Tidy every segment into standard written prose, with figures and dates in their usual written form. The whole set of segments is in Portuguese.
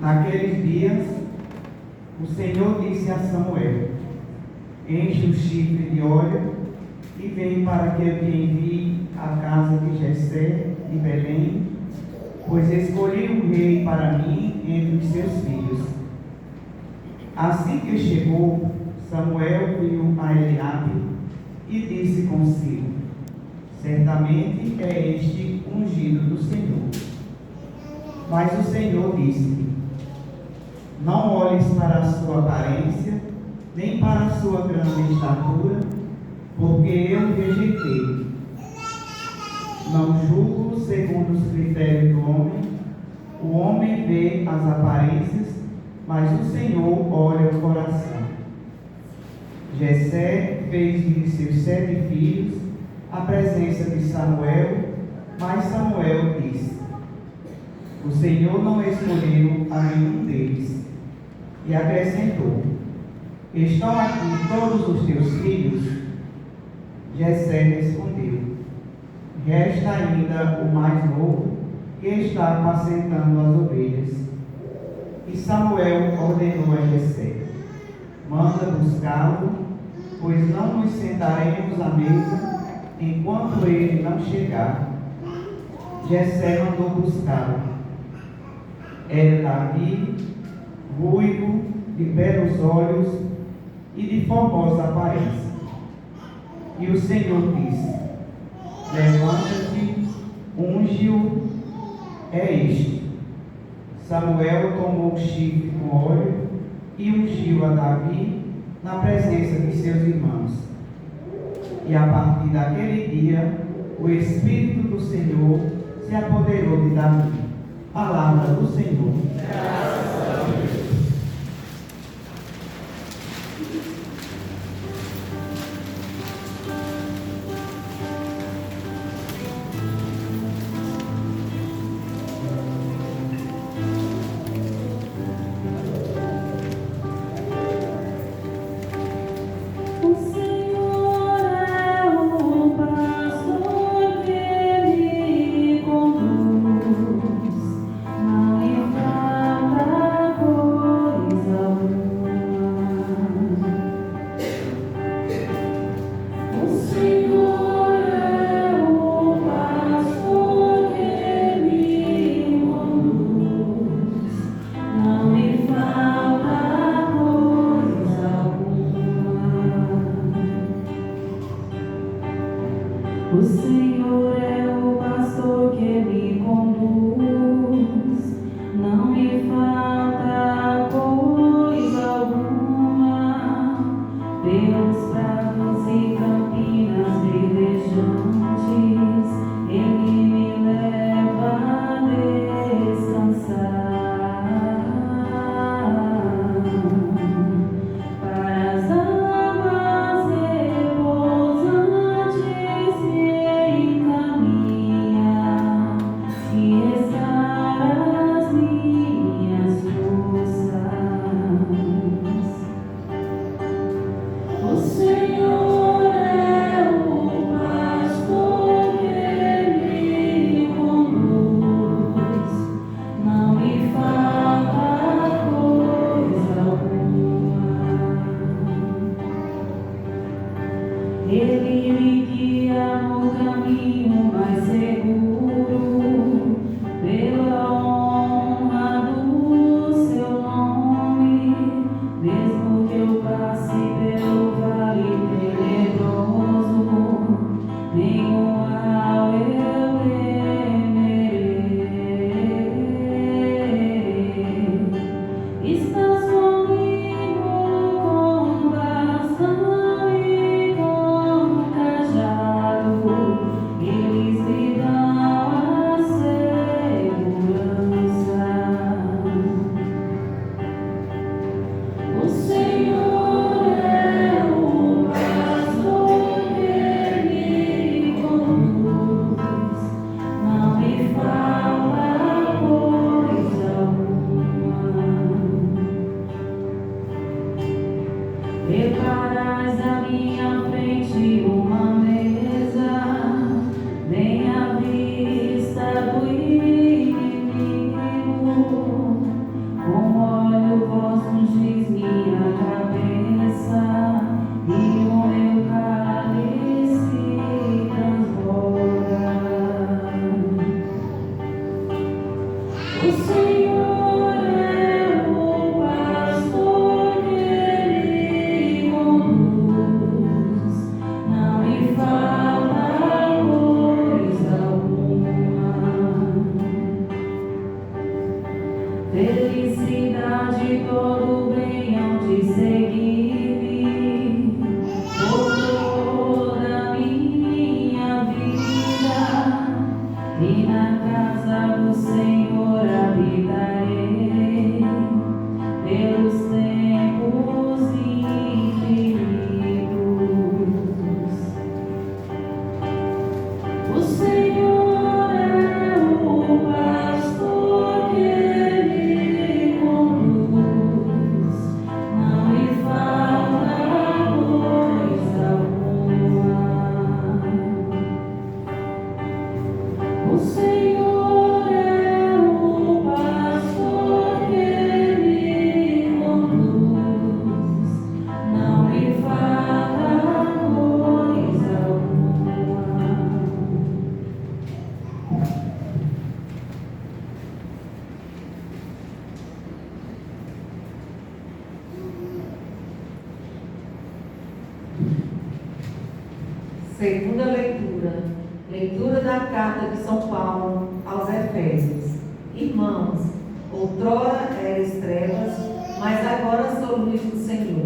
Naqueles dias, o Senhor disse a Samuel: enche o chifre de óleo e vem para que eu te envie à casa de Jessé de Belém, pois escolhi um rei para mim entre os seus filhos. Assim que chegou, Samuel viu a Eliabe e disse consigo: certamente é este ungido do Senhor. Mas o Senhor disse-lhe: não olhes para a sua aparência, nem para a sua grande estatura, porque eu rejeitei. Não julgo segundo os critérios do homem. O homem vê as aparências, mas o Senhor olha o coração. Jessé fez de seus 7 filhos a presença de Samuel, mas Samuel disse: o Senhor não escolheu a nenhum deles. E acrescentou: estão aqui todos os teus filhos? Jessé respondeu: resta ainda o mais novo, que está apacentando as ovelhas. E Samuel ordenou a Jessé: manda buscá-lo, pois não nos sentaremos à mesa enquanto ele não chegar. Jessé mandou buscá-lo. Era Davi, ruivo, de belos olhos e de formosa aparência. E o Senhor disse: levanta-te, unge-o, é este. Samuel tomou o chifre com óleo e ungiu a Davi na presença de seus irmãos. E a partir daquele dia, o Espírito do Senhor se apoderou de Davi. Palavra do Senhor. Graças a Deus. O Senhor é o pastor que me conduz, não me falta coisa alguma. Pelos prados e campinas verdejantes, Ele me leva a descansar. Para as águas repousantes me encaminha, e restaurar as minhas forças. O Senhor é o pastor que me conduz, não me falta coisa alguma. Ele me guia no caminho mais seguro, pela honra do seu nome. Mesmo que eu passe pelo vale tenebroso, nenhum mal eu temerei. Estás comigo com bastão e com cajado, eles me dão a segurança. O Senhor é o pastor que me conduz, não me falta coisa alguma. Preparas à minha frente uma mesa, bem à vista do inimigo. Com Felicidade, todo bem hão de seguir-me por toda a minha vida, e na casa do Senhor habitarei pelos tempos infinitos. O Senhor é o pastor que o Senhor é o pastor que me conduz, não me falta coisa alguma. Segunda leitura. Leitura da carta de São Paulo aos Efésios. Irmãos, outrora erais trevas, mas agora sou luz do Senhor.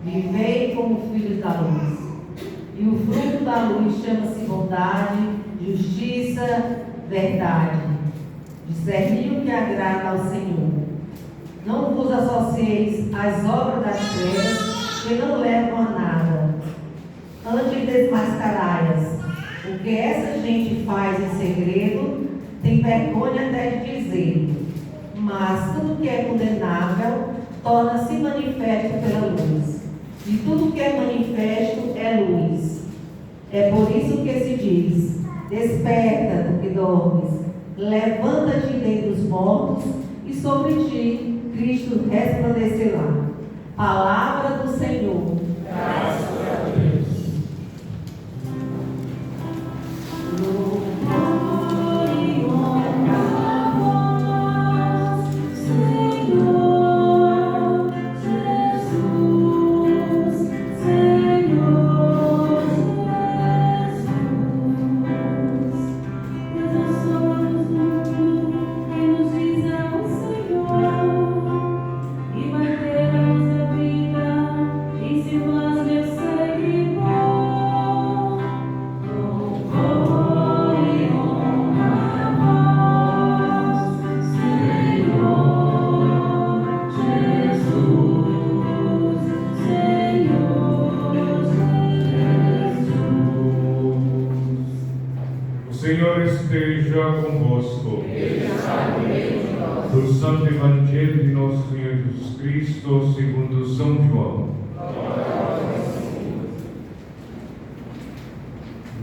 Vivei como filhos da luz. E o fruto da luz chama-se bondade, justiça, verdade. Discernir o que agrada ao Senhor. Não vos associeis às obras das trevas, que não levam a nada. Antes desmascarai-as. O que essa gente faz em segredo, tem vergonha até de dizer. Mas tudo que é condenável torna-se manifesto pela luz. E tudo que é manifesto é luz. É por isso que se diz: desperta do que dormes, levanta-te dentre os mortos, e sobre ti Cristo resplandecerá. Palavra do Senhor. Graças a Deus. O Senhor esteja convosco. Do Santo Evangelho de nosso Senhor Jesus Cristo, segundo São João.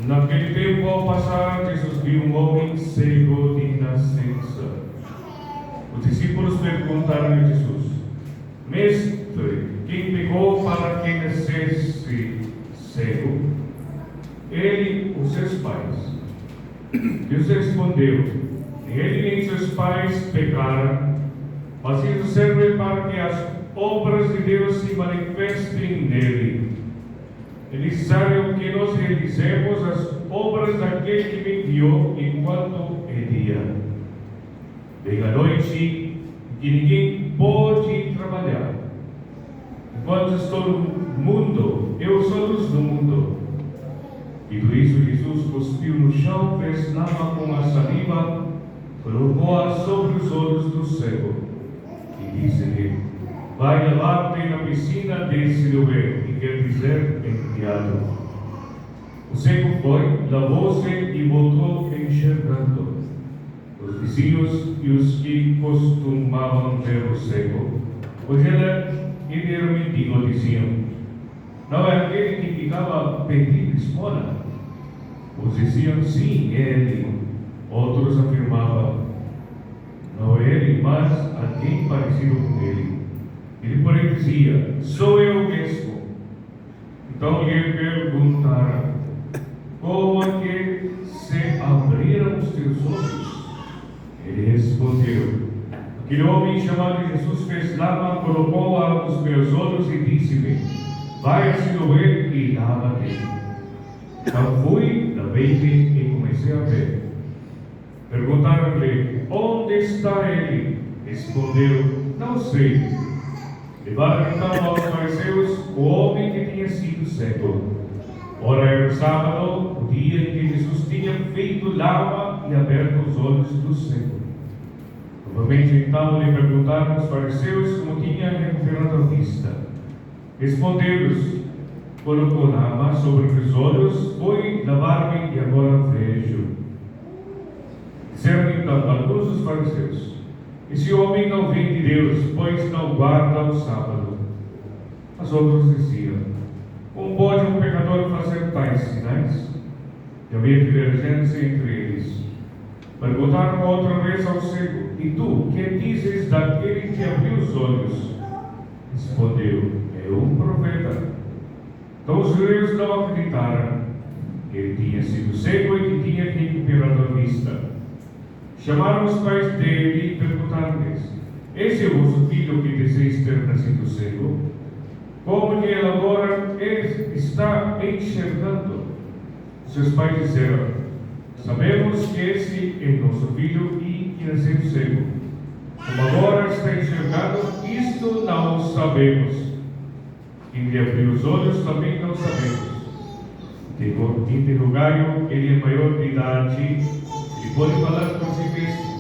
Naquele tempo, ao passar, Jesus viu um homem cego de nascença. Os discípulos perguntaram a Jesus: Mestre, quem pecou para que nascesse cego? Ele ou seus pais? Jesus respondeu: nem ele nem seus pais pecaram, mas isso serve para que as obras de Deus se manifestem nele. É necessário que nós realizemos as obras daquele que me enviou enquanto é dia. Vem a noite que ninguém pode trabalhar. Enquanto estou no mundo, eu sou a luz do mundo. Dito isso, Jesus cuspiu no chão, fez lama com a saliva, colocou-a sobre os olhos do cego e disse-lhe: vai lavar-te na piscina de Siloé, que quer dizer enviado. O cego foi, lavou-se e voltou enxergando. Os vizinhos e os que costumavam ver o cego, pois ele era mendigo, diziam: não é aquele que ficava pedindo esmola? Uns diziam: sim, é ele. Outros afirmavam: não é ele, mas alguém parecido com ele. Ele, porém, dizia: sou eu mesmo. Então lhe perguntaram: como é que se abriram os teus olhos? Ele respondeu: aquele homem chamado Jesus fez lama, colocou aos meus olhos e disse-me: vai a Siloé e lava-te. Então fui, lavei-me e comecei a ver. Perguntaram-lhe: onde está ele? Respondeu: não sei. Levaram então aos fariseus o homem que tinha sido cego. Ora era o sábado, o dia em que Jesus tinha feito lama e aberto os olhos do cego. Novamente então lhe perguntaram os fariseus como tinha recuperado a vista. Respondeu-lhes: colocou lama sobre os olhos, foi lavar-me e agora vejo. Disseram então alguns dos fariseus: esse homem não vem de Deus, pois não guarda o sábado. Mas outros diziam: como pode um pecador fazer tais sinais? E havia divergência entre eles. Perguntaram outra vez ao cego: e tu, que dizes daquele que abriu os olhos? Respondeu: é um profeta. Então os judeus não acreditaram que ele tinha sido cego e que tinha recuperado a vista. Chamaram os pais dele e perguntaram-lhes: esse é o vosso filho que deseja ter nascido cego? Como que ele agora está enxergando? Seus pais disseram: sabemos que esse é nosso filho e que nasceu cego. Como agora está enxergando, isto não sabemos. Quem lhe abriu os olhos também não sabemos. Interrogaram, ele é maior de idade e pode falar por si mesmo.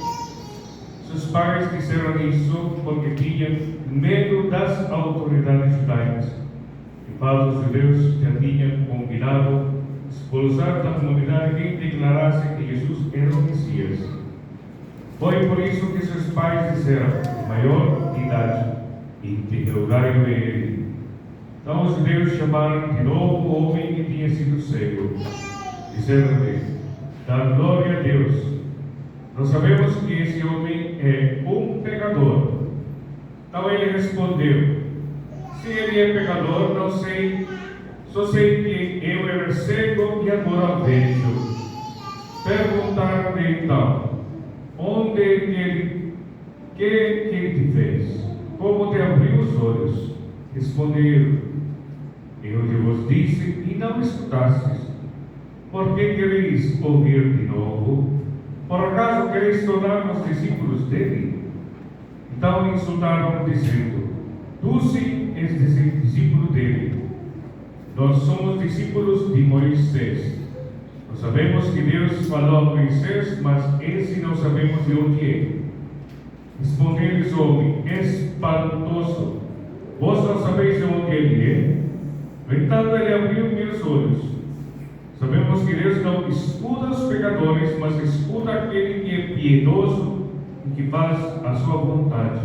Seus pais disseram isso porque tinham medo das autoridades judaicas. E Paulo, os judeus já tinham combinado expulsar da comunidade quem declarasse que Jesus era o Messias. Foi por isso que seus pais disseram: maior de idade, e interrogaram ele. Então os judeus chamaram de novo o homem que tinha sido cego. Disseram-lhe: dá glória a Deus. Nós sabemos que esse homem é um pecador. Então ele respondeu: se ele é pecador, não sei, só sei que eu era cego e agora vejo. Perguntaram-lhe então: onde que ele te fez? Como te abriu os olhos? Responderam: eu vos disse e não escutastes. Por que quereis ouvir de novo? Por acaso quereis tornar-nos discípulos dele? Então insultaram, dizendo: tu sim és discípulo dele. Nós somos discípulos de Moisés. Nós sabemos que Deus falou a Moisés, mas esse não sabemos de onde é. Respondeu-lhes o homem: espantoso. Vós não sabeis de onde ele é? No entanto, ele abriu meus olhos. Sabemos que Deus não escuta os pecadores, mas escuta aquele que é piedoso e que faz a sua vontade.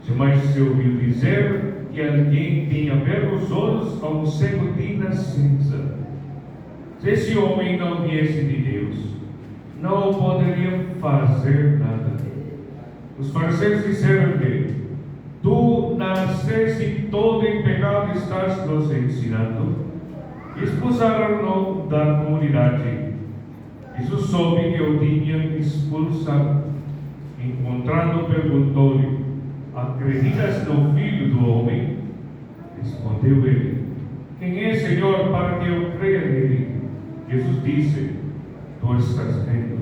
Jamais se ouviu dizer que alguém tem aberto os olhos a um cego de nascença. Se esse homem não viesse de Deus, não poderia fazer nada. Os fariseus disseram-lhe: tu nasceste todo em pecado e estás nos ensinando. Expulsaram-no da comunidade. Jesus soube que o tinham expulsado. Encontrando, perguntou-lhe: acreditas no Filho do Homem? Respondeu ele: quem é, Senhor, para que eu creia nele? Jesus disse: tu estás vendo,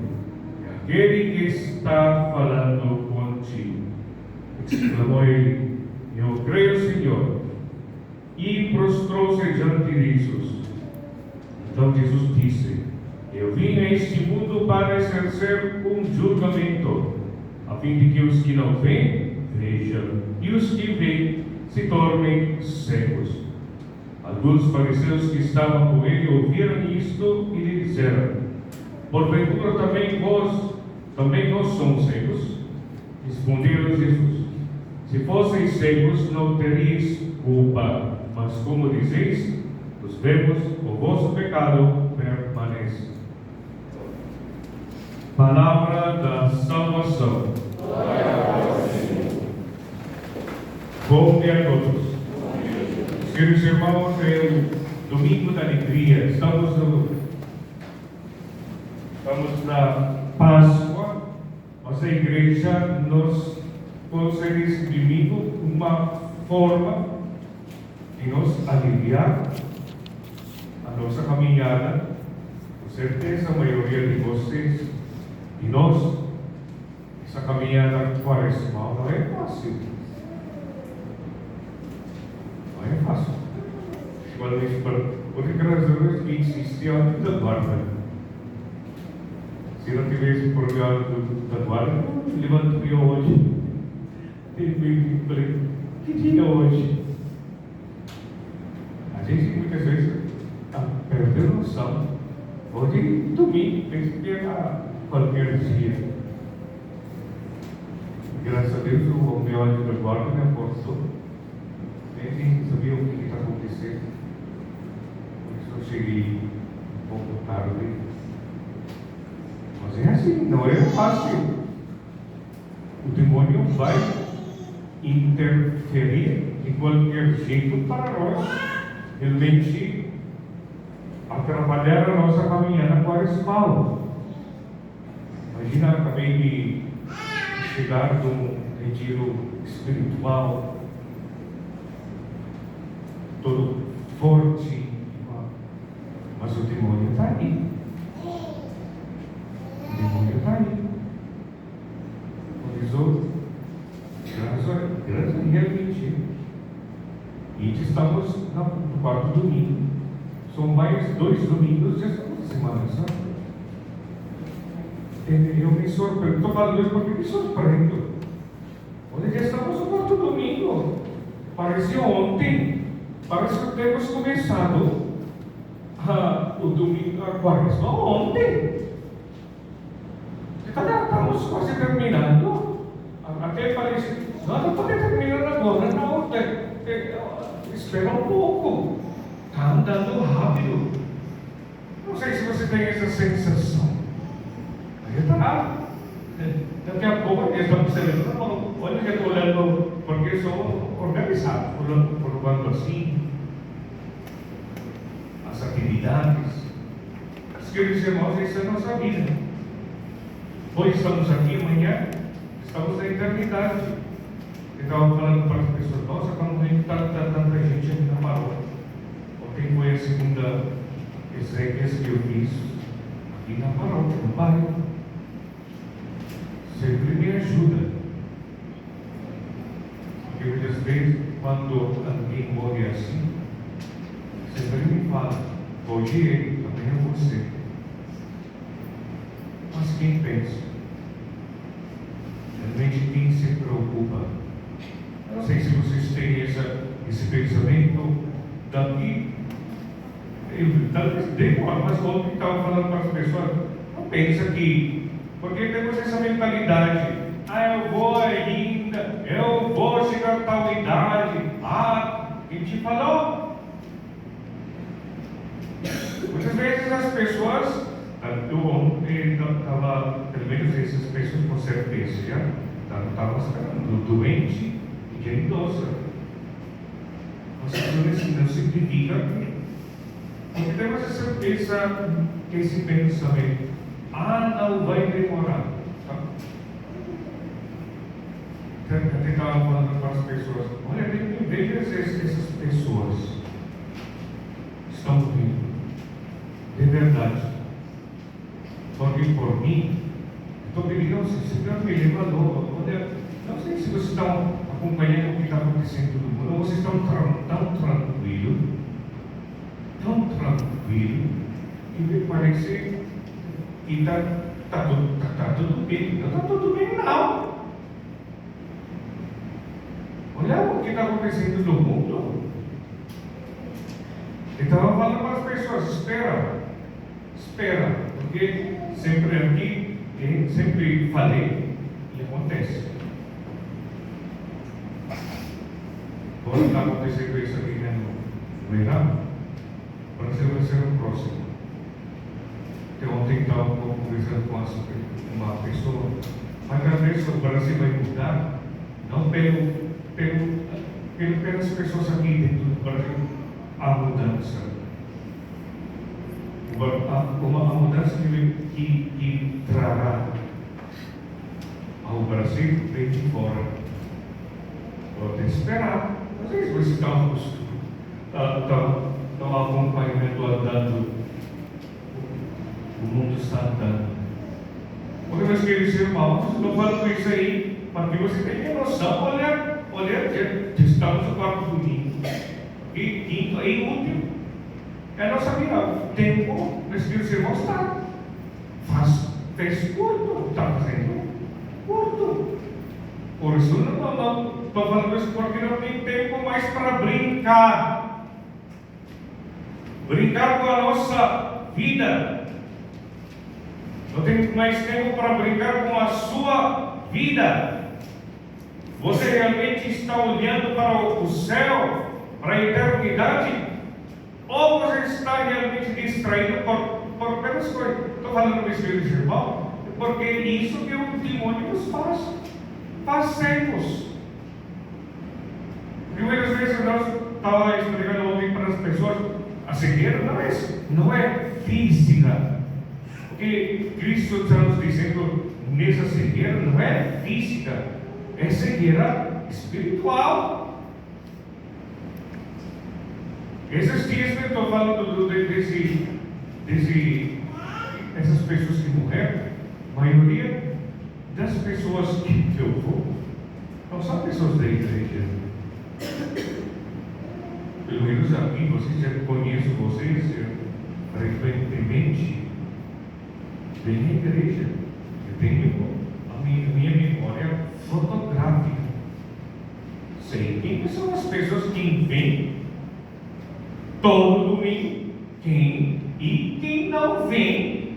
é aquele que está falando contigo. Exclamou ele: eu creio, Senhor. E prostrou-se diante de Jesus. Então Jesus disse: eu vim a este mundo para exercer um julgamento, a fim de que os que não veem, vejam, e os que veem se tornem cegos. Alguns fariseus que estavam com ele ouviram isto e lhe disseram: porventura também nós somos cegos? Respondeu Jesus: se fosseis cegos, não teríeis culpa, mas como dizeis, os vemos, o vosso pecado permanece. Palavra da salvação. Bom dia a todos. Queridos irmãos, é o domingo da alegria. Estamos na Páscoa, igreja nos concede domingo uma forma de nos aliviar a nossa caminhada. Com certeza, a maioria de vocês e nós, essa caminhada quaresmal não é fácil. Não é fácil. Quando isso por razões que existia antes da guarda. Se não tivesse programa da guarda, eu levantaria hoje. E falei, que dia hoje? A gente muitas vezes perdeu a noção. Hoje, domingo, pensa que era qualquer dia. Graças a Deus, o meu anjo da guarda me apostou. Nem sabia o que está acontecendo. Por isso eu cheguei um pouco tarde. Mas é assim, não é fácil. O demônio vai interferir de qualquer jeito para nós realmente atrapalhar a nossa caminhada quaresmal. Imagina, acabei de chegar de um retiro espiritual, todo forte, mas o demônio está aí. O demônio está aí. Por isso, graças realmente. E estamos no quarto domingo. São mais 2 domingos de semana, sabe? Eu me surpreendo. Estou falando isso porque me surpreendo. Olha, já estamos no quarto domingo. Parece ontem. Parece que temos começado o domingo, a quaresma ontem. Estamos quase terminando. Até parece, não pode terminar agora, não. Espera um pouco. Está andando rápido. Não sei se você tem essa sensação. Aí está. Daqui a pouco estamos celebrando. Olha que eu estou olhando, porque eu sou organizado, colocando assim as atividades. Os queridos irmãos, essa é a nossa vida. Hoje estamos aqui, amanhã estamos na eternidade. Eu estava falando para as pessoas, nossa, quando vem tanta gente aqui na paróquia. Ontem foi a segunda exéquias que eu fiz aqui na paróquia, no bairro. Sempre me ajuda. Porque muitas vezes, quando alguém morre assim, sempre me fala, hoje ele, amanhã você. Mas quem pensa? Realmente quem se preocupa? Eu não sei se vocês têm esse pensamento daqui. Talvez demora, mas ontem estava falando para as pessoas, não pensa que, porque temos essa mentalidade, eu vou ainda, eu vou chegar a tal idade, quem te falou? Muitas vezes as pessoas, eu ontem estava, pelo menos essas pessoas com certeza, já estavam esperando, doente e já idosa. Mas isso não significa porque temos esse pensamento, não vai demorar. Tá? Eu estava falando para as pessoas, olha, veja essas pessoas estão vindo, de verdade. Porque por mim, estou pedindo, Senhor, me leva logo. Olha, não sei se vocês estão acompanhando o que está acontecendo no mundo, vocês estão tão tranquilos, que me parece que está tudo bem. Não está tudo bem, não. Olha o que está acontecendo no mundo. Eu estava falando para as pessoas, espera, porque sempre aqui, sempre falei, e acontece. Quando está acontecendo isso aqui no Irã, o Brasil vai ser o próximo. Eu ontem estava conversando com uma pessoa, mas às vezes o Brasil vai mudar, não pelas pessoas aqui dentro do Brasil, a mudança. Uma mudança que trará a ao Brasil, vem de fora. Pode esperar. Às vezes você está acompanhando, andando, o mundo está andando. Porque, meus queridos irmãos, estou falando isso aí, para que você tenha noção. Olha, estamos no quarto domingo. E último. É nossa vida. O tempo, meus queridos irmãos, fez curto, está fazendo curto. Por isso não estou falando isso porque não tem tempo mais para brincar. Brincar com a nossa vida. Não tem mais tempo para brincar com a sua vida. Você realmente está olhando para o céu, para a eternidade? Ou você está realmente distraído por apenas coisas? Estou falando, meus queridos irmãos, porque é isso que o demônio nos faz. Passemos. Primeiras vezes nós estava explicando ontem para as pessoas, a cegueira não é física. O que Cristo está nos dizendo nessa cegueira não é física, é cegueira espiritual. Esses dias eu estou falando essas pessoas que morreram, a maioria das pessoas que eu vou não são pessoas da igreja. Pelo menos aqui, vocês já conhecem vocês frequentemente. Vem à igreja. Eu tenho a minha memória fotográfica. Sei quem são as pessoas que vêm todo domingo, quem não vem.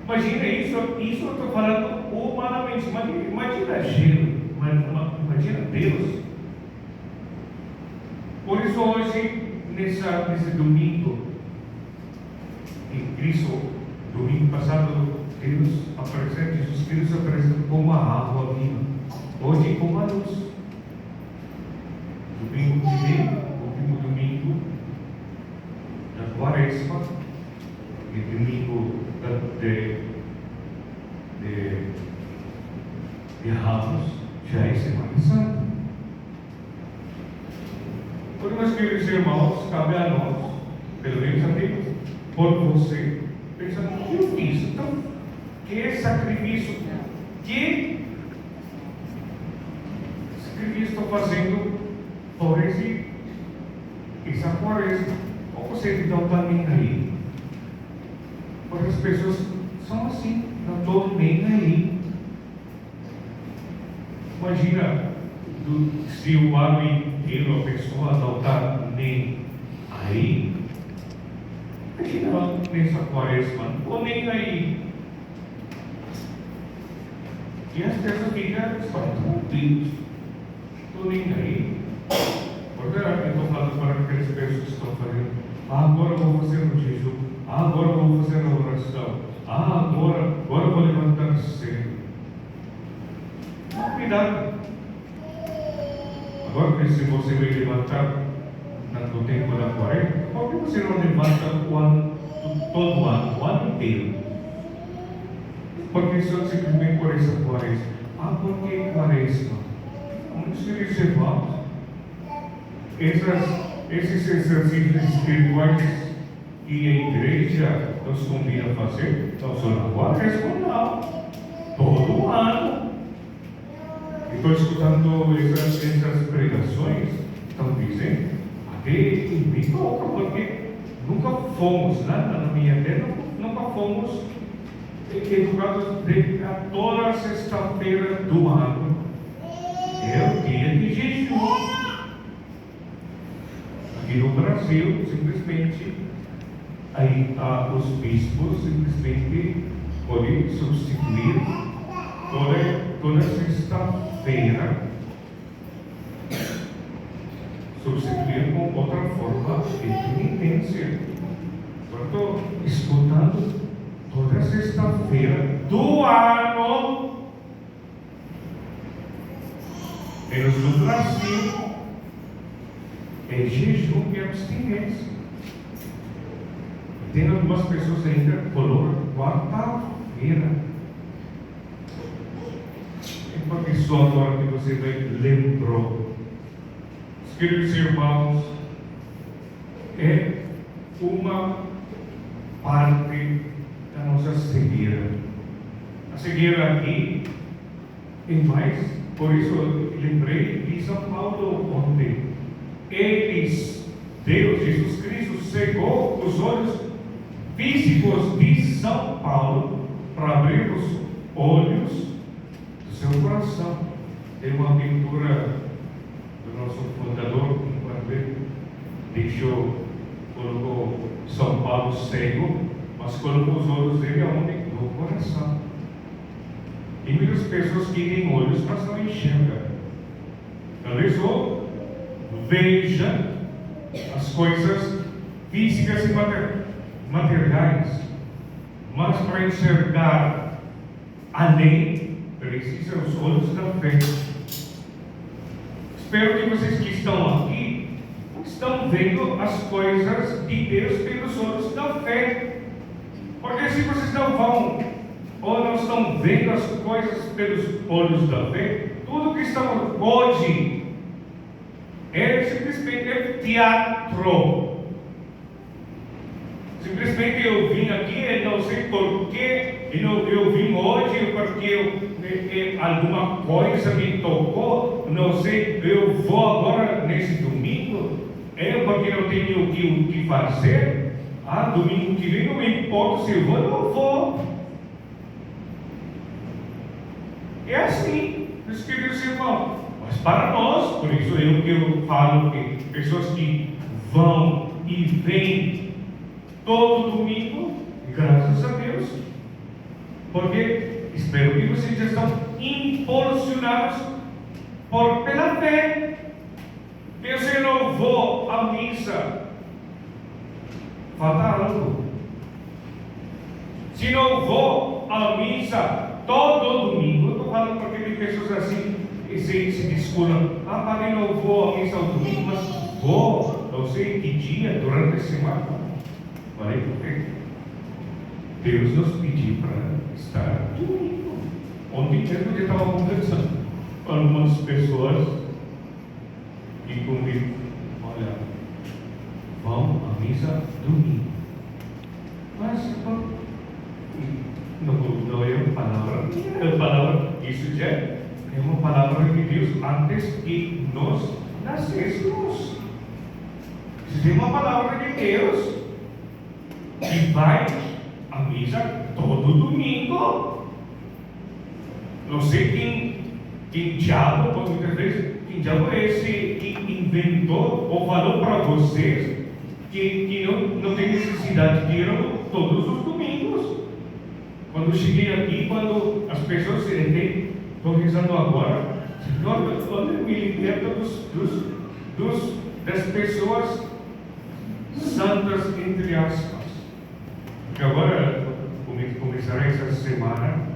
Imagina isso eu estou falando humanamente. Imagina imagina Deus. Por isso hoje, nesse domingo, em Cristo, domingo passado, Jesus Cristo apresenta como a água viva. Hoje como a luz. Domingo que vem, último domingo da Quaresma, e domingo de Ramos, já é Semana Santa. Por meus queridos irmãos, cabe a nós, pelo menos a Deus, por você, pensando, o que eu fiz? Então, que sacrifício? Que sacrifício estou fazendo por essa Quaresma? Ou você não está nem aí? Porque as pessoas são assim, não estou nem aí. Imagina se o ano inteiro a pessoa não está nem aí. Imagina nessa Quaresma, não estou nem aí. E as pessoas ficam tranquilos, estou nem aí. Porque eu estou falando para aquelas pessoas que estão fazendo, agora eu vou fazer um jejum, agora eu vou fazer uma oração, agora eu vou levantar cedo. Cuidado. Agora, se você vai levantar no tempo da Quaresma, por que você não levanta todo ano, o ano inteiro? Porque só simplesmente por essa Quaresma. Por que Quaresma? Muitos queridos irmãos, esses exercícios espirituais que a igreja nos convida a fazer, não só na Quaresma, não. Todo ano. Estou escutando essas pregações, estão dizendo, até me toca, porque nunca fomos, na minha terra, nunca fomos educados a toda sexta-feira do ano. É o dia de jejum. Aqui no Brasil, simplesmente, os bispos simplesmente podem substituir toda sexta-feira, substituir com outra forma de penitência. Agora estou escutando toda sexta-feira do ano, menos no Brasil, é jejum e abstinência. Tem algumas pessoas ainda colocam quarta-feira. uma pessoa agora que você lembrou. Queridos irmãos, é uma parte da nossa cegueira. A cegueira aqui é mais, por isso eu lembrei de São Paulo ontem. Deus, Jesus Cristo, cegou os olhos físicos de São Paulo para abrir os olhos do seu coração. Tem uma pintura do nosso fundador, colocou São Paulo cego, mas colocou os olhos dele aonde? No coração. E muitas pessoas que têm olhos, mas não enxergam. Talvez ou veja as coisas físicas e materiais, mas para enxergar além, precisa os olhos da fé. Espero que vocês que estão aqui estão vendo as coisas de Deus pelos olhos da fé. Porque se vocês não vão ou não estão vendo as coisas pelos olhos da fé, tudo que estamos hoje é simplesmente teatro. Simplesmente eu vim aqui e não sei porquê, eu vim hoje porque alguma coisa me tocou, não sei, eu vou agora nesse domingo, porque não tenho o que fazer. Domingo que vem não me importa se eu vou ou não vou. É assim, meus queridos irmãos. Mas para nós, por isso eu falo que pessoas que vão e vêm todo domingo, graças a Deus, porque espero que vocês já estão impulsionados pela fé. Eu se não vou à missa, falta algo. Se não vou à missa todo domingo, eu estou falando porque tem pessoas assim que se descuram. Padre, não vou à missa ao domingo, mas vou, não sei que dia, durante a semana. Falei, porque Deus nos pediu para estar domingo. Ontem mesmo eu estava conversando com algumas pessoas e comigo, olha, vão à missa domingo. Mas não é uma palavra, isso já é uma palavra de Deus antes que nós nascêssemos. Isso é uma palavra de Deus que vai à missa todo domingo. Não sei quem diabo, muitas vezes, quem diabo é esse que inventou ou falou para vocês que não tem necessidade de ir todos os domingos. Quando cheguei aqui, quando as pessoas estão rezando agora, Senhor, olha, me liberta das pessoas santas, entre aspas. Porque agora começará essa semana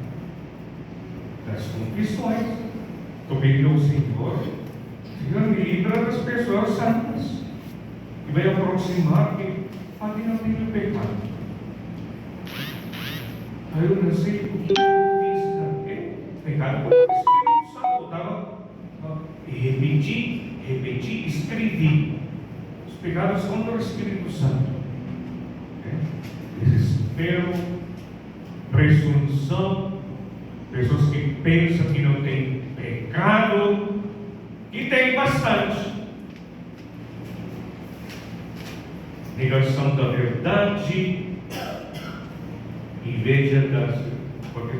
das confissões. Estou pedindo ao Senhor, me livra das pessoas santas, que vai aproximar que aqui não tem pecado. Aí eu não sei o que eu fiz, pecado contra o Espírito Santo. Eu estava repeti, escrevi os pecados contra o Espírito Santo. Desespero, presunção, pessoas que pensam que não tem pecado, e tem bastante. Negação da verdade, inveja das. Por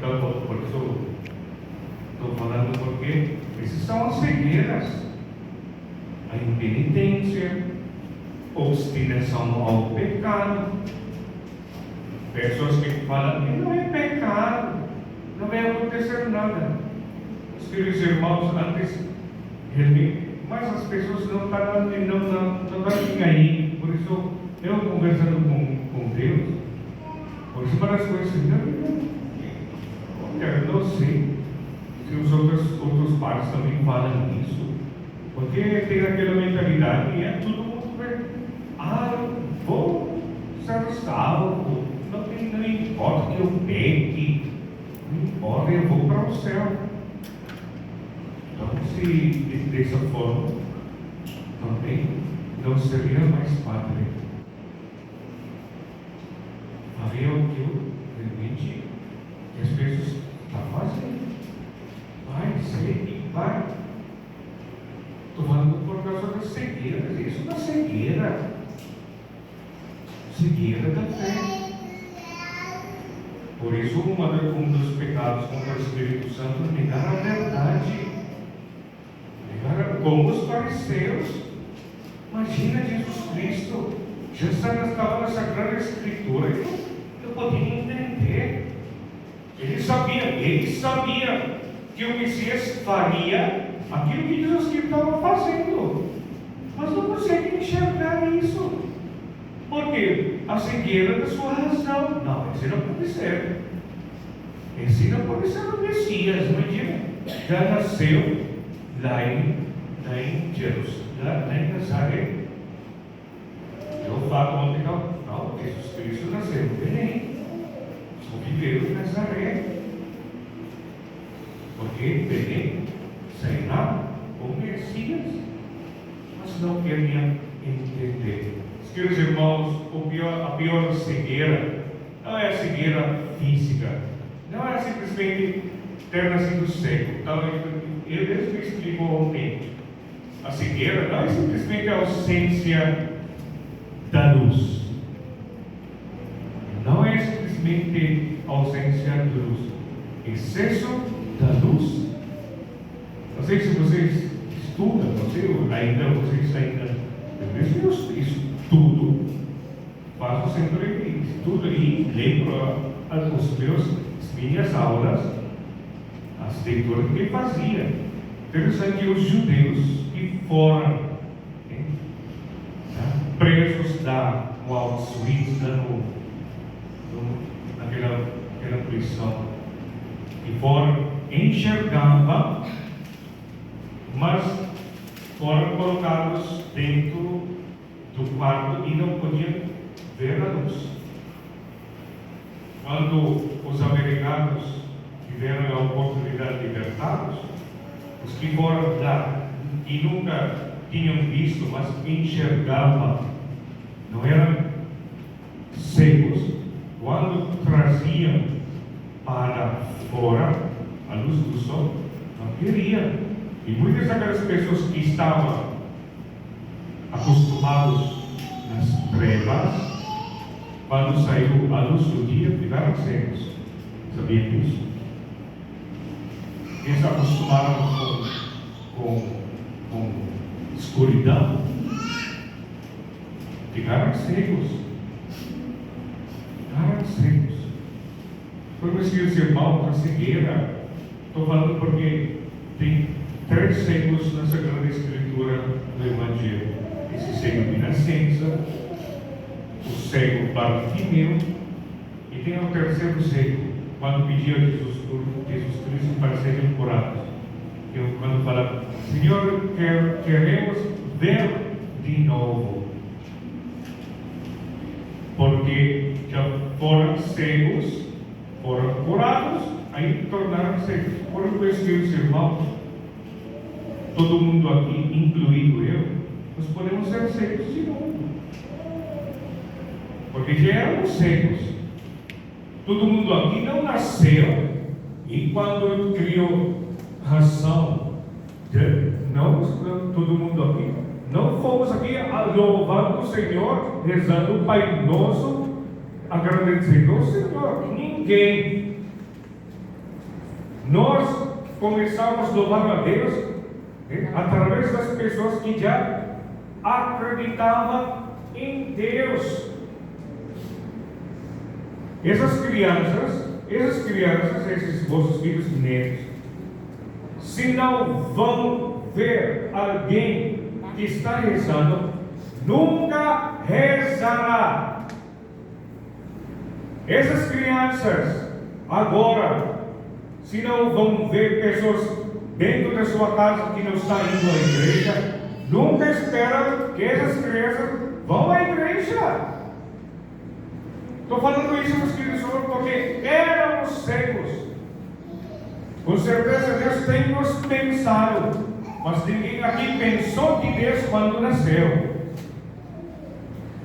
isso estou falando porque essas são as cegueiras, a impenitência, obstinação ao pecado. Pessoas que falam que não é pecado, não vai acontecer nada. Os queridos irmãos, antes, mas as pessoas não estão nem aí. Por isso, eu conversando com Deus, por isso para as coisas, eu não sei se os outros pais também falam isso, porque tem aquela mentalidade e é tudo muito bem. Vou ser salvo, não importa que eu peque, não importa, eu vou para o céu. dessa forma, também não seria mais padre. Faria o que eu realmente as pessoas estão fazendo. Vai, segue, vai. Estou falando por causa da cegueira. Isso da cegueira. Cegueira da fé. Por isso, um dos pecados contra o Espírito Santo é negar a verdade. Como os fariseus. Imagina Jesus Cristo. Já estava na Sagrada Escritura. Eu podia entender. Ele sabia que o Messias faria aquilo que Jesus Cristo estava fazendo. Mas não consegue enxergar isso. Por quê? A cegueira da sua razão. Não, esse não pode ser. Esse não pode ser o Messias. Imagina. Já nasceu lá em Jerusalém, lá em Nazaré. Eu falo ontem, não, Jesus Cristo nasceu em Belém. Só viveu em Nazaré. Porque Belém será o Messias. Mas não queriam entender. Queridos irmãos, a pior cegueira não é a cegueira física. Não é simplesmente ter nascido cego. Eu mesmo explico ontem. A cegueira não é simplesmente a ausência da luz. Não é simplesmente a ausência da luz. Excesso da luz. Não sei se vocês estudam, vocês ainda. Eu mesmo estudo. Faço sempre estudo e lembro as minhas aulas, as leituras que fazia. Interessante que os judeus que foram presos no Auschwitz, naquela prisão, e foram enxergavam, mas foram colocados dentro do quarto e não podiam ver a luz. Quando os americanos tiveram a oportunidade de libertá-los, os que foram lá e nunca tinham visto, mas enxergavam, não eram cegos, quando traziam para fora a luz do sol, não queriam. E muitas daquelas pessoas que estavam acostumados nas trevas, quando saiu a luz do dia, ficaram cegos. Sabia disso? Eles acostumaram com escuridão, ficaram cegos. Por meus queridos irmãos, a cegueira, estou falando porque tem 3 cegos na Sagrada Escritura do Evangelho. Esse cego de nascença, o cego Bartimeu, e tem o terceiro cego, quando pediu a Jesus Cristo para serem curados. Quando fala, Senhor, queremos ver de novo. Porque já foram cegos, foram curados, aí tornaram cegos. Por meus queridos irmãos, todo mundo aqui, incluindo eu, nós podemos ser cegos de novo. Porque já éramos cegos. Todo mundo aqui não nasceu e quando criou razão, não, todo mundo aqui, não fomos aqui louvando o Senhor, rezando o Pai Nosso, agradecendo ao Senhor. Ninguém. Nós começamos a louvar a Deus através das pessoas que já acreditavam em Deus. Essas crianças, esses vossos filhos e netos, se não vão ver alguém que está rezando, nunca rezará. Essas crianças, agora, se não vão ver pessoas dentro da sua casa que não estão indo à igreja, nunca esperam que essas crianças vão à igreja. Estou falando isso, meus queridos, porque éramos cegos. Com certeza Deus tem nos pensado mas ninguém aqui pensou de Deus quando nasceu.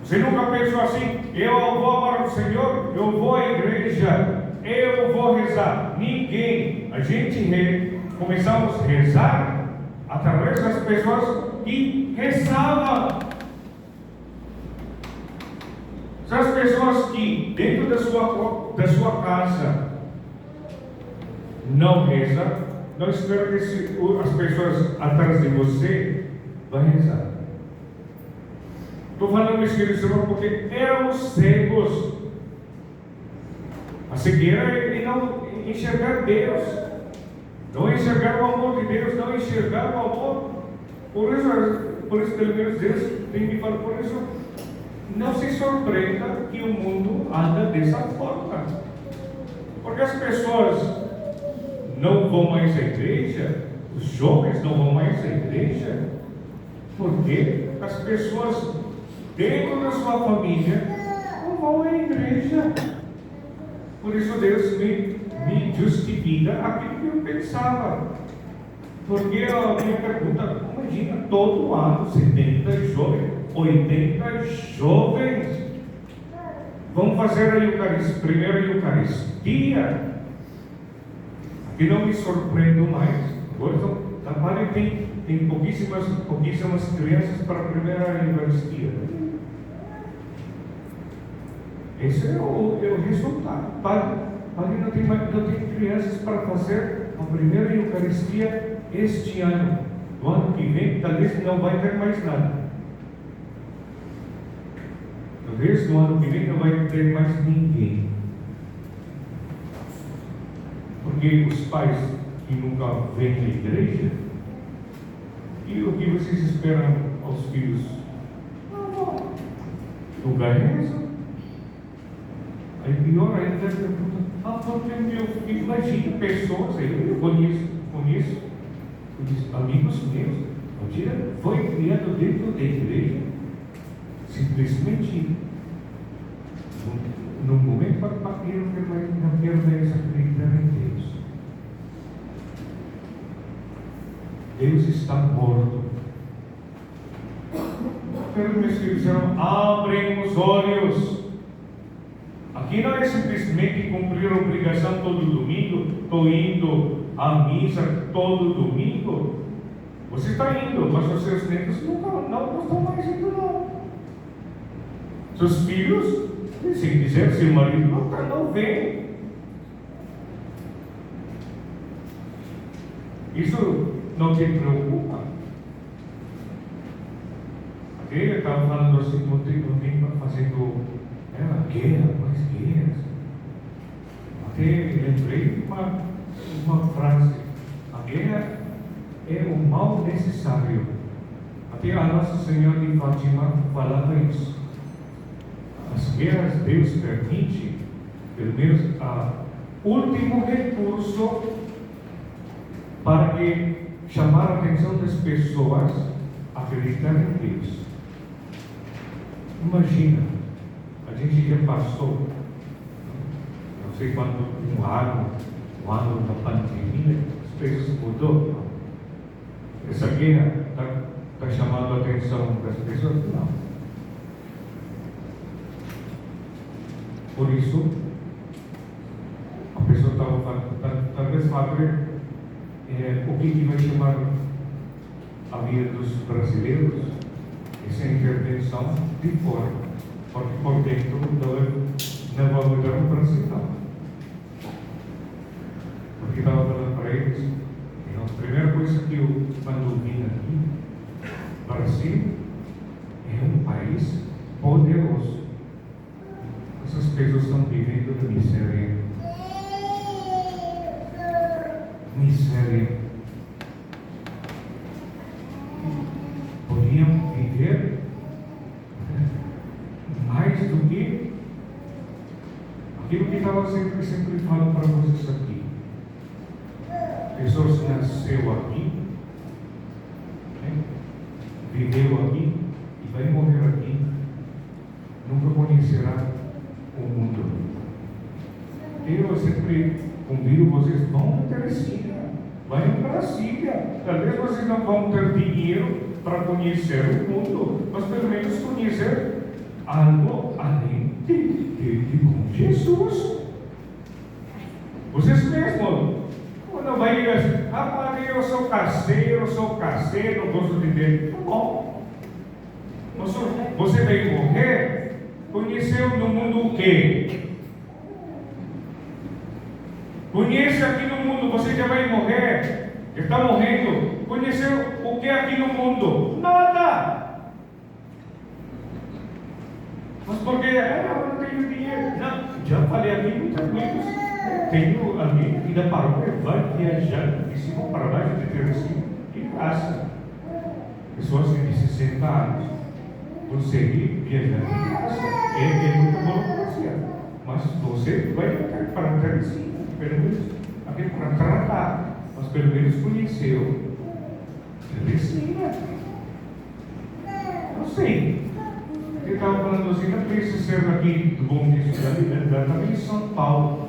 Você nunca pensou assim: eu vou para o Senhor, eu vou à igreja, eu vou rezar. Ninguém. A gente começamos a rezar através das pessoas que rezavam. As pessoas que dentro da sua casa não rezam, não espera que as pessoas atrás de você vão rezar. Estou falando isso, querido Senhor, porque éramos cegos. A cegueira é não enxergar Deus, não enxergar o amor de Deus, não enxergar o amor. Por isso pelo menos Deus tem me falado, por isso não se surpreenda que o mundo anda dessa forma. Porque as pessoas não vão mais à igreja, os jovens não vão mais à igreja, porque as pessoas dentro da sua família não vão à igreja. Por isso Deus me justifica aquilo que eu pensava. Porque a minha pergunta, imagina, todo ano 70 jovens, 80 jovens vão fazer a Eucaristia, primeira Eucaristia. Aqui não me surpreendo mais. Agora trabalho tem pouquíssimas crianças para a primeira Eucaristia. Esse é o resultado. Padre não tem crianças para fazer a primeira Eucaristia este ano. No ano que vem, talvez não vai ter mais nada. Talvez no ano que vem não vai ter mais ninguém. Porque os pais que nunca vêm à igreja, e o que vocês esperam aos filhos? Nunca rezam. Aí pior ainda pergunta: porque meu filho, imagina pessoas, eu conheço amigos meus, um dia foi criado dentro da igreja, simplesmente no momento para não quero mais acreditar em Deus. Deus está morto. Quero, meus filhos, abrem os olhos. Aqui não é simplesmente cumprir a obrigação todo domingo. Estou indo à missa todo domingo. Você está indo, mas os seus netos não estão mais indo, não. Seus filhos, sem dizer, seu marido não vem. Isso não te preocupa? Eu estava falando assim, não tem fazendo guerra, mais guerras. Até lembrei de uma frase: a guerra é o mal necessário. Até a Nossa Senhora de Fátima falava isso. As guerras Deus permite, pelo menos o último recurso para chamar a atenção das pessoas a acreditar em Deus. Imagina, a gente já passou, não sei quanto, um ano da pandemia, as coisas mudou. Essa guerra está chamando a atenção das pessoas? Não. Por isso, a pessoa estava falando, talvez Padre, o que vai chamar a vida dos brasileiros? Essa intervenção de fora, porque por dentro não vai mudar o Brasil, não. Porque estava falando para eles, a primeira coisa que eu, quando vim aqui, Brasil é um país poderoso. Essas pessoas estão vivendo da miséria. Podiam viver mais do que aquilo que estava sempre falando para vocês aqui. Pessoas nasceu aqui, viveu aqui e vai morrer aqui, nunca conhecerá o mundo. Eu sempre convido vocês, vão a Teresina, Vai em Brasília. Talvez vocês não vão ter dinheiro para conhecer o mundo, mas pelo menos conhecer algo além de com Jesus. Vocês mesmos, quando vai dizer, rapaz, eu sou caseiro, não gosto de Deus. Tá bom. Mas você vai morrer, conheceu no mundo o quê? Conhece aqui no mundo, você já vai morrer, está morrendo. Conheceu o que aqui no mundo? Nada. Mas porque eu não tenho dinheiro. Não, já falei aqui muitas vezes. Tenho alguém aqui da paróquia vai viajar de cima para baixo de Teresina de graça. Pessoas de 60 anos conseguem viajar de graça. É muita burocracia. Mas você vai para Teresina, pelo menos aqui para tratar. Mas pelo menos conheceu Teresina. Não sei. Eu estava falando assim, não precisa ser aqui do Bom Cristo da Liberdade, também em São Paulo.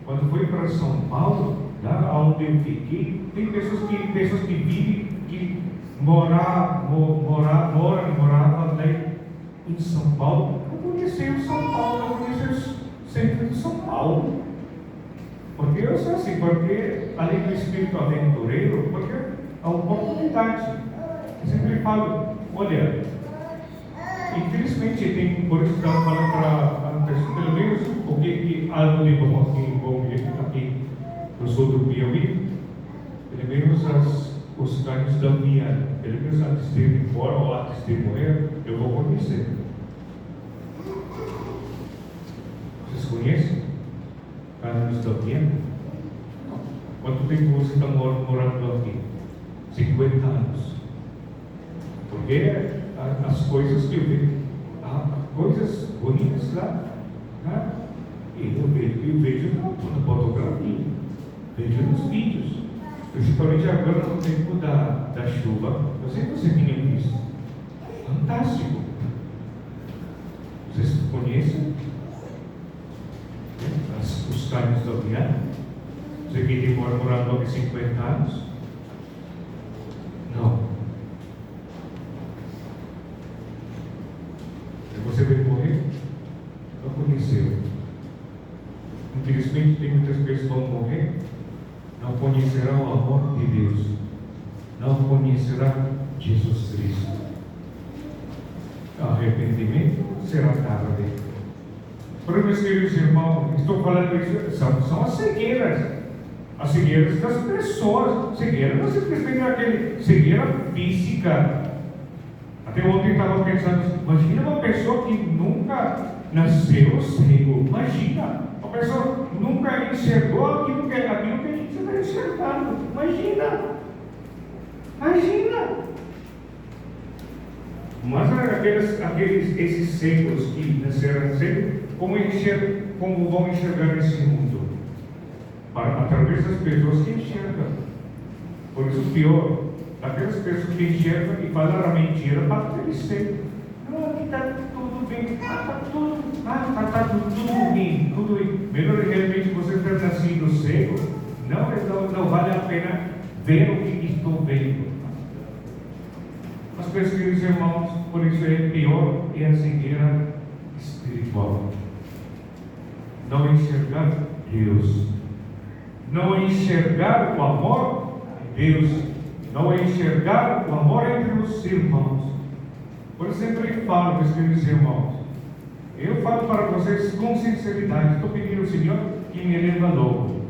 Quando fui para São Paulo, lá onde eu fiquei, tem pessoas que vivem, que moravam lá em São Paulo. Eu conheci o São Paulo, eu conheci o centro de São Paulo. Porque eu sou assim, porque além do espírito aventureiro, porque a oportunidade. Eu sempre falo, olha, infelizmente tem, por isso estamos falando para pelo menos o que algo de bom aqui no sul do Piauí, pelo menos os caminhos da minha, pelo menos antes de ir embora ou antes de morrer, eu vou conhecer. Vocês conhecem? Caminhos da minha? Quanto tempo você está morando aqui? 50 anos. Porque as coisas que eu vejo, coisas bonitas lá, e eu vejo na fotografia, vejo nos vídeos, principalmente agora no tempo da chuva. Eu sei que você tinha visto. Fantástico. Vocês conhecem os caminhos da Guiana? Você que tem morado aqui 50 anos? Não. Você vai morrer? Não conheceu. Infelizmente, tem muitas pessoas que vão morrer, não conhecerão o amor de Deus, não conhecerão Jesus Cristo. Arrependimento será tarde. Para meus queridos irmãos, estou falando isso, são as cegueiras das pessoas. Cegueira não simplesmente aquele cegueira física. Até ontem eu estava pensando, imagina uma pessoa que nunca nasceu cego. Imagina, uma pessoa que nunca enxergou aquilo que a gente está enxergando. Imagina. Mas esses cegos que nasceram cegos, como vão enxergar esse mundo? Através das pessoas que enxergam. Por isso, pior, aquelas pessoas que enxergam e falam a mentira para aquele cego. Não, aqui está tudo bem, está tudo bem. Melhor realmente você ter nascido cego, não vale a pena ver o que estou vendo. Mas, meus queridos irmãos, por isso é pior é a cegueira espiritual. Não enxergar Deus, não enxergar o amor de Deus, não enxergar o amor entre os irmãos. Por isso sempre falo, meus queridos irmãos, eu falo para vocês com sinceridade, estou pedindo ao Senhor que me leva logo.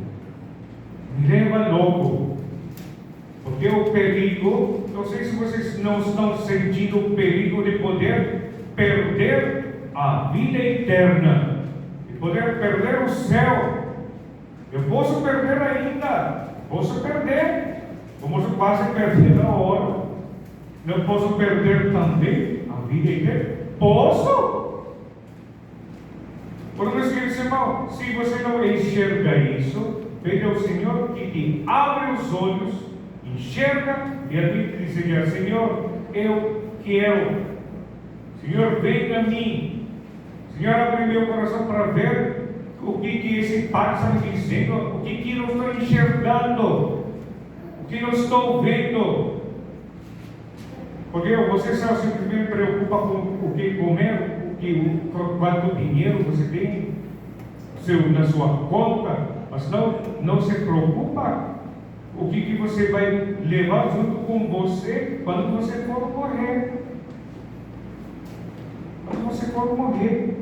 Porque o perigo, não sei se vocês não estão sentindo o perigo de poder perder a vida eterna, de poder perder o céu. Eu posso perder ainda, como eu quase perdi na hora. Não posso perder também a vida eterna? Posso! Por meus queridos irmãos, se você não enxerga isso, pede ao Senhor que te abra os olhos, enxerga e admite dizer: Senhor, eu quero. Senhor, vem a mim. Senhor, abre meu coração para ver o que esse Pai está me dizendo, o que eu estou enxergando. o que não estou vendo. Porque você só simplesmente preocupa com o que comer, quanto dinheiro você tem na sua conta, mas não se preocupa o que você vai levar junto com você quando você for morrer. Quando você for morrer.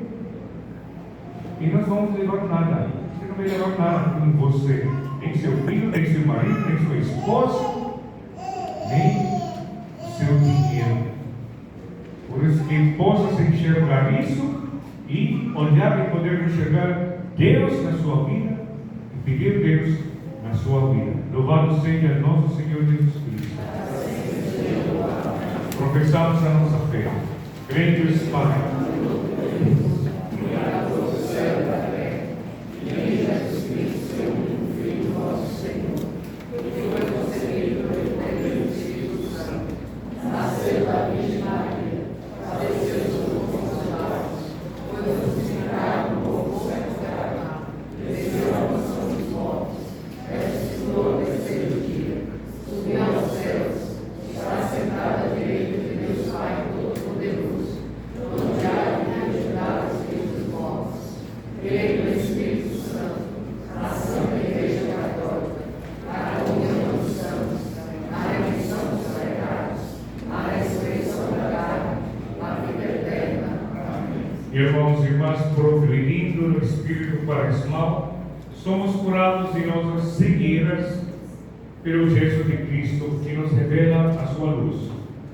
E nós vamos levar nada. Você não vai levar nada com você. Nem seu filho, nem seu marido, nem sua esposa, nem seu dinheiro. Por isso que possas enxergar isso e olhar e poder enxergar Deus na sua vida e pedir Deus na sua vida. Louvado seja nosso Senhor Jesus Cristo. Professamos a nossa fé. Crentes Pai. Irmãos e irmãs, progredindo no espírito quaresmal, somos curados de nossas cegueiras pelo gesto de Cristo que nos revela a sua luz.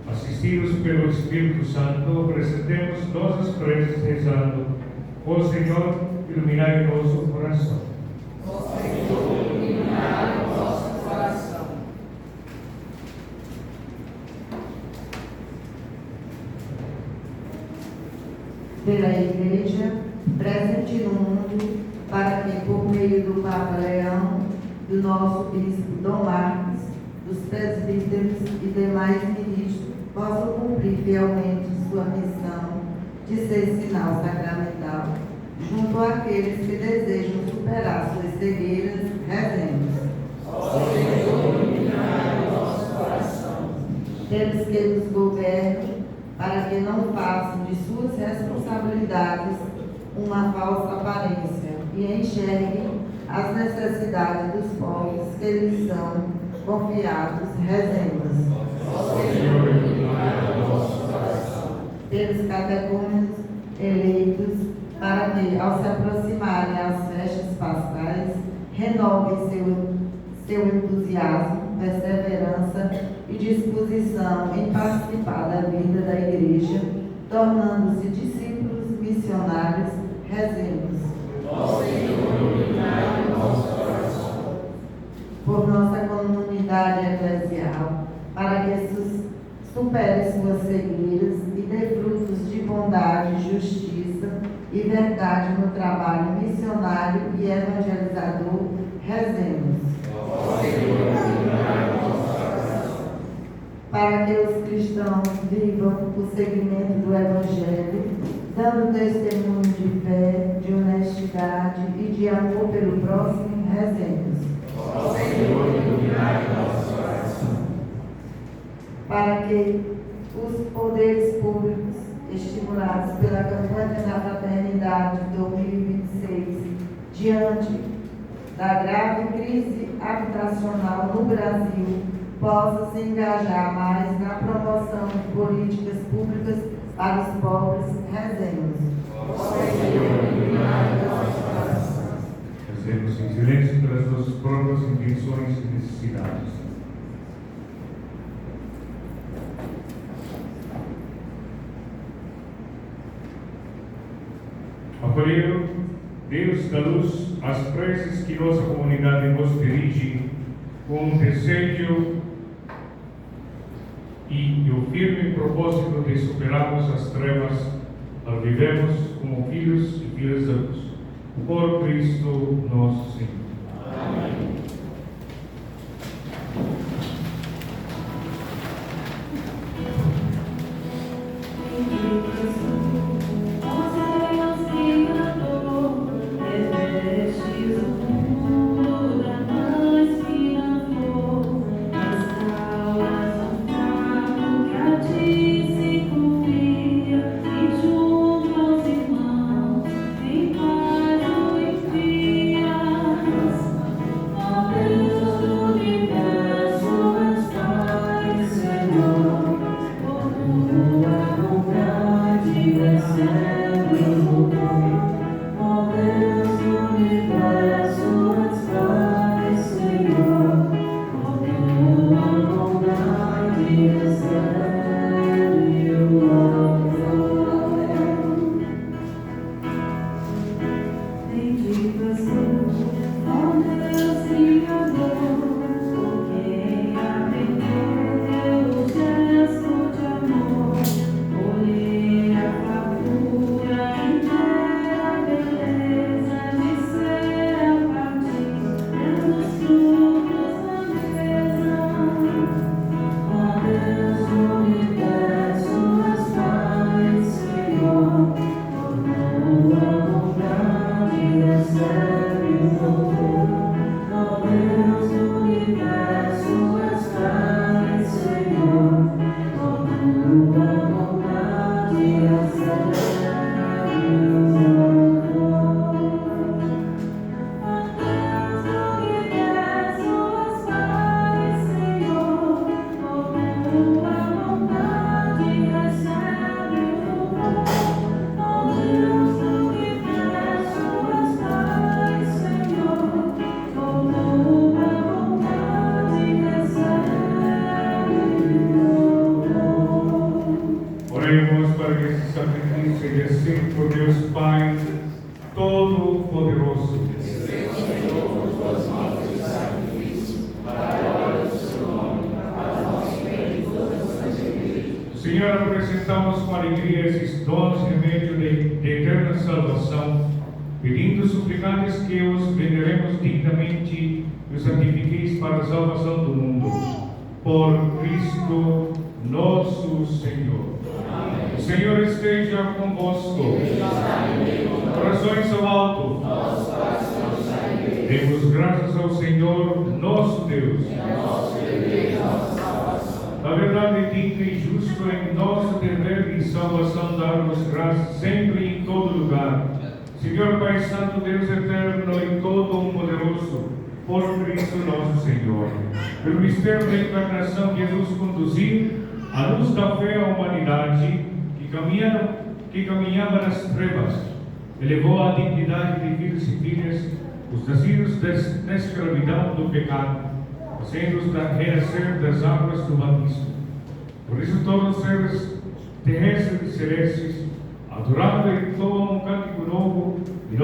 Assistidos pelo Espírito Santo, apresentemos nossas preces rezando: ó Senhor, iluminai nosso coração. Ó Senhor, iluminai o nosso coração. Pela Igreja, presente no mundo, para que, por meio do Papa Leão, do nosso Bispo Dom Marcos, dos presbíteros e demais ministros, possam cumprir fielmente sua missão de ser sinal sacramental, junto àqueles que desejam superar suas cegueiras, rezemos. Ó Senhor, iluminai o nosso coração. Pelos que nos governam, para que não façam de suas responsabilidades uma falsa aparência e enxerguem as necessidades dos povos que lhes são confiados, rezemos. Ó Senhor, iluminai o nosso coração. Pelos catecúmenos eleitos, para que, ao se aproximarem às festas pascais, renovem seu entusiasmo, perseverança e disposição em participar da vida da Igreja, tornando-se discípulos missionários, rezemos. Ó Senhor, iluminai o nosso coração. Por nossa comunidade eclesial, para que supere suas cegueiras e dê frutos de bondade, justiça e verdade no trabalho missionário e evangelizador, rezemos. Ó Senhor, iluminai o nosso coração. Para que os cristãos vivam o segmento do Evangelho, dando testemunho de fé, de honestidade e de amor pelo próximo, rezemos. Ó Senhor, iluminai o nosso coração. Para que os poderes públicos, estimulados pela campanha da Fraternidade 2026, diante da grave crise habitacional no Brasil, possa se engajar mais na promoção de políticas públicas para os pobres, rezemos. Ó Senhor, iluminai o nosso coração. Rezemos em silêncio pelas nossas próprias intenções e necessidades. Acolheram, Deus da luz, as preces que nossa comunidade nos dirige com o desejo e o firme propósito de superarmos as trevas ao vivermos como filhos e filhas da luz. Por Cristo nosso Senhor. Amém. Revestes o mundo da mais fina flor. Oremos para que esse sacrifício seja aceito por Deus Pai Todo-Poderoso. Senhor, apresentamos com alegria esses dons de remédio de eterna salvação, pedindo suplicantes que os veneremos dignamente e os santifiqueis para a salvação do mundo. Por Cristo nosso Senhor. Amém. O Senhor esteja convosco. Corações ao alto. Demos graças ao Senhor nosso Deus. A verdade digna e justo em nosso dever de salvação, dar-vos graças sempre e em todo lugar. Senhor Pai Santo, Deus eterno e todo-poderoso, por Cristo nosso Senhor. Pelo mistério da encarnação, Jesus conduziu a luz da fé à humanidade que caminhava nas trevas, elevou à dignidade de filhos e filhas os nascidos da escravidão do pecado, fazendo-os renascer das águas do batismo. Por isso todos os seres terrestres e celestes, adorando e entoam um cântico novo,